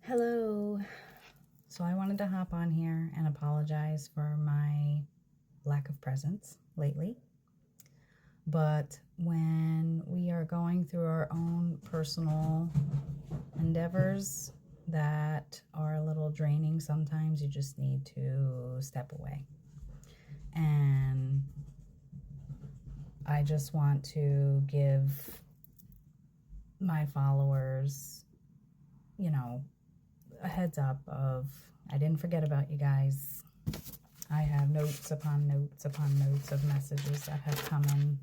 Hello. So I wanted to hop on here and apologize for my lack of presence lately. But when we are going through our own personal endeavors that are a little draining, sometimes you just need to step away. And I just want to give my followers, a heads up of I didn't forget about you guys. I have notes upon notes upon notes of messages that have come in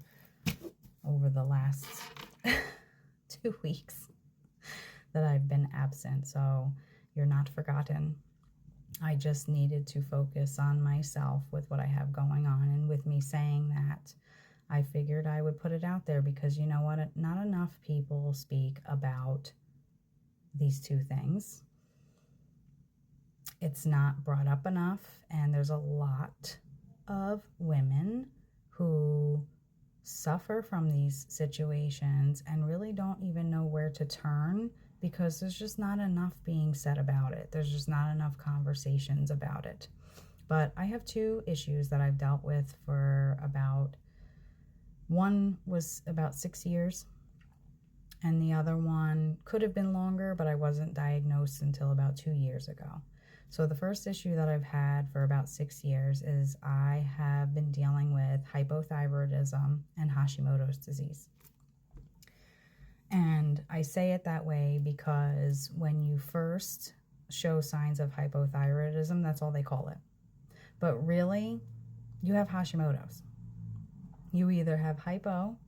over the last 2 weeks that I've been absent. So you're not forgotten. I just needed to focus on myself with what I have going on. And with me saying that, I figured I would put it out there because you know what? Not enough people speak about these two things. It's not brought up enough, and there's a lot of women who suffer from these situations and really don't even know where to turn because there's just not enough being said about it. There's just not enough conversations about it. But I have two issues that I've dealt with for one was about 6 years, and the other one could have been longer, but I wasn't diagnosed until about 2 years ago. So the first issue that I've had for about 6 years is I have been dealing with hypothyroidism and Hashimoto's disease. And I say it that way because when you first show signs of hypothyroidism, that's all they call it. But really, you have Hashimoto's. You either have hypo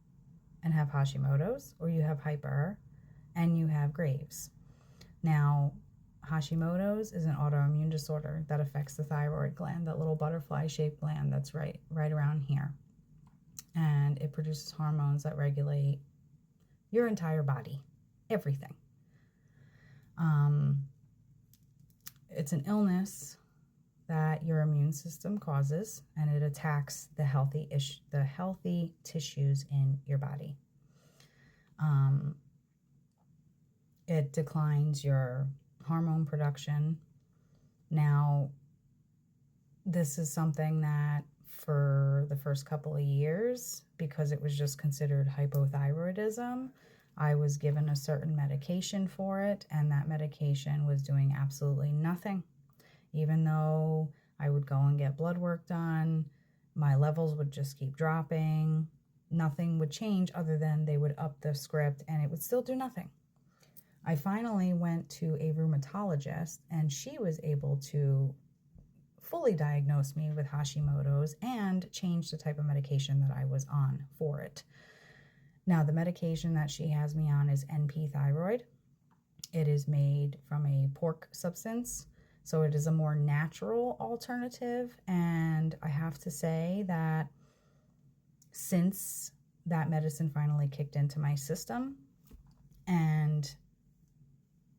and have Hashimoto's, or you have hyper and you have Graves. Now, Hashimoto's is an autoimmune disorder that affects the thyroid gland, that little butterfly-shaped gland that's right around here. And it produces hormones that regulate your entire body, everything. It's an illness that your immune system causes, and it attacks the healthy tissues in your body. It declines your hormone production. Now, this is something that for the first couple of years, because it was just considered hypothyroidism, I was given a certain medication for it, and that medication was doing absolutely nothing. Even though I would go and get blood work done, my levels would just keep dropping. Nothing would change other than they would up the script and it would still do nothing. I finally went to a rheumatologist, and she was able to fully diagnose me with Hashimoto's and change the type of medication that I was on for it. Now, the medication that she has me on is NP thyroid. It is made from a pork substance, so it is a more natural alternative. And I have to say that since that medicine finally kicked into my system, and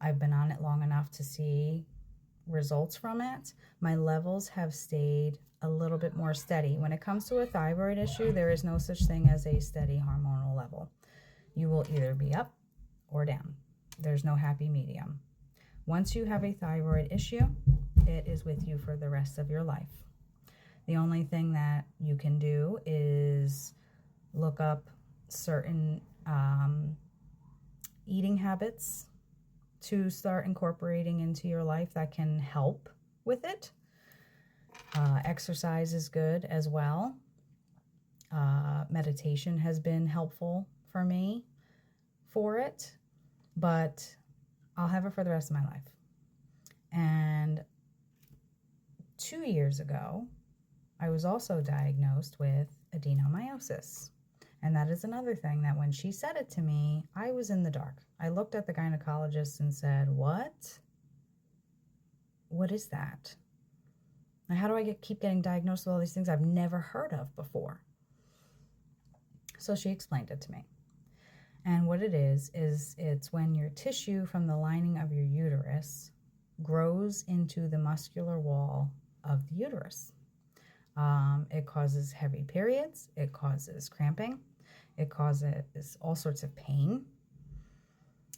I've been on it long enough to see results from it, my levels have stayed a little bit more steady. When it comes to a thyroid issue, there is no such thing as a steady hormonal level. You will either be up or down. There's no happy medium. Once you have a thyroid issue, it is with you for the rest of your life. The only thing that you can do is look up certain eating habits to start incorporating into your life that can help with it. Exercise is good as well. Meditation has been helpful for me for it, but I'll have it for the rest of my life. And 2 years ago, I was also diagnosed with adenomyosis. And that is another thing that when she said it to me, I was in the dark. I looked at the gynecologist and said, what? What is that? And how do I keep getting diagnosed with all these things I've never heard of before? So she explained it to me. And what it is it's when your tissue from the lining of your uterus grows into the muscular wall of the uterus. It causes heavy periods. It causes cramping. It causes all sorts of pain.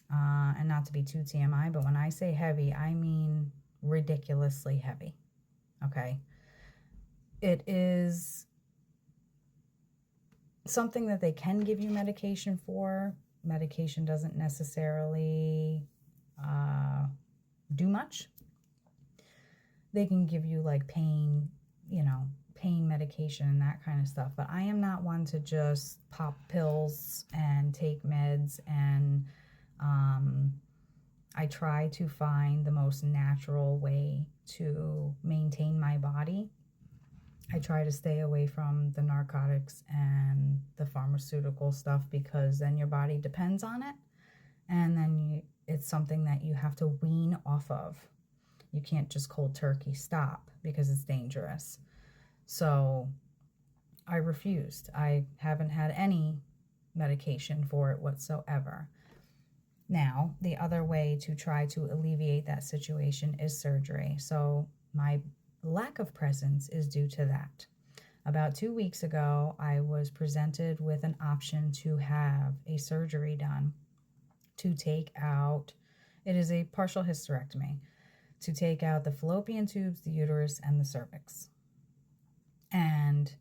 And not to be too TMI, but when I say heavy, I mean ridiculously heavy. Okay. It is something that they can give you medication for. Medication doesn't necessarily do much. They can give you like pain, pain medication and that kind of stuff. But I am not one to just pop pills and take meds. And I try to find the most natural way to maintain my body. I try to stay away from the narcotics and the pharmaceutical stuff, because then your body depends on it. And then it's something that you have to wean off of. You can't just cold turkey stop, because it's dangerous. So I refused. I haven't had any medication for it whatsoever. Now, the other way to try to alleviate that situation is surgery. So my lack of presence is due to that. About 2 weeks ago, I was presented with an option to have a surgery done to take out, it is a partial hysterectomy, to take out the fallopian tubes, the uterus, and the cervix. And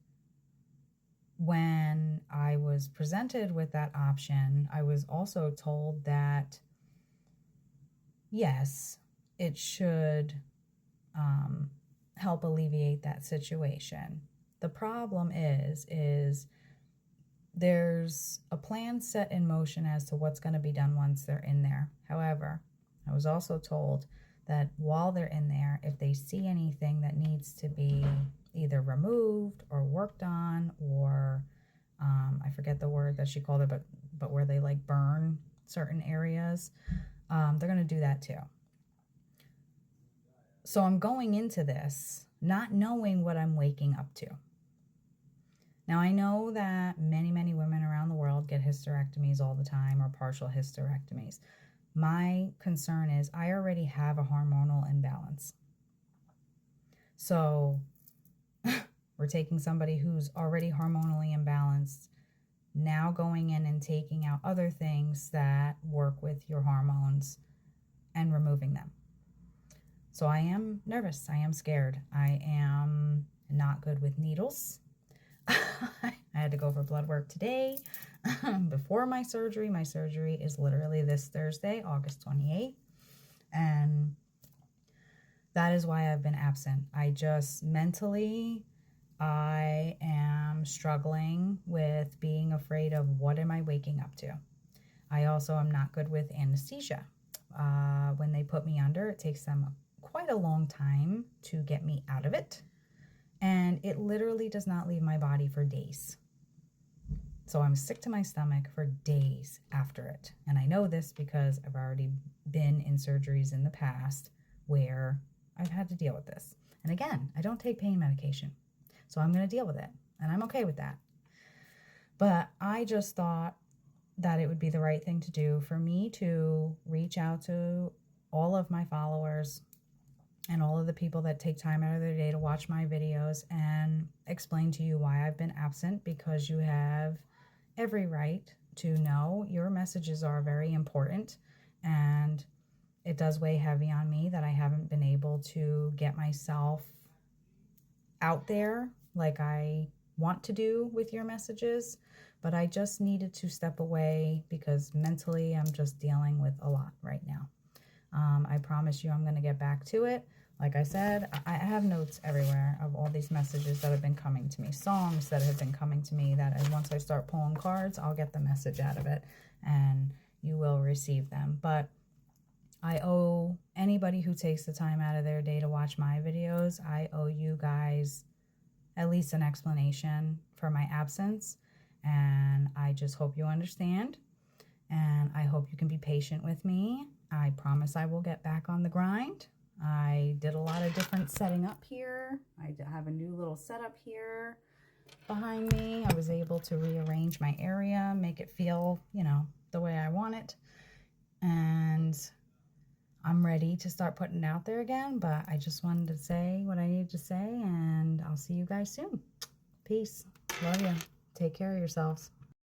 when I was presented with that option, I was also told that, yes, it should help alleviate that situation. The problem is there's a plan set in motion as to what's going to be done once they're in there. However, I was also told that while they're in there, if they see anything that needs to be either removed or worked on, or I forget the word that she called it, but where they like burn certain areas, they're going to do that too. So I'm going into this not knowing what I'm waking up to. Now, I know that many, many women around the world get hysterectomies all the time, or partial hysterectomies. My concern is I already have a hormonal imbalance. So we're taking somebody who's already hormonally imbalanced, now going in and taking out other things that work with your hormones and removing them. So I am nervous. I am scared. I am not good with needles. I had to go for blood work today before my surgery. My surgery is literally this Thursday, August 28th. And that is why I've been absent. I just mentally, I am struggling with being afraid of what am I waking up to. I also am not good with anesthesia. When they put me under, it takes them quite a long time to get me out of it. And it literally does not leave my body for days. So I'm sick to my stomach for days after it. And I know this because I've already been in surgeries in the past where I've had to deal with this. And again, I don't take pain medication. So I'm going to deal with it. And I'm okay with that. But I just thought that it would be the right thing to do for me to reach out to all of my followers and all of the people that take time out of their day to watch my videos and explain to you why I've been absent, because you have every right to know your messages are very important, and it does weigh heavy on me that I haven't been able to get myself out there like I want to do with your messages, but I just needed to step away because mentally I'm just dealing with a lot right now. I promise you I'm going to get back to it. Like I said, I have notes everywhere of all these messages that have been coming to me, songs that have been coming to me, that once I start pulling cards, I'll get the message out of it and you will receive them. But I owe anybody who takes the time out of their day to watch my videos, I owe you guys at least an explanation for my absence. And I just hope you understand. And I hope you can be patient with me. I promise I will get back on the grind. I did a lot of different setting up here. I have a new little setup here behind me. I was able to rearrange my area, make it feel, the way I want it. And I'm ready to start putting it out there again, but I just wanted to say what I needed to say, and I'll see you guys soon. Peace. Love you. Take care of yourselves.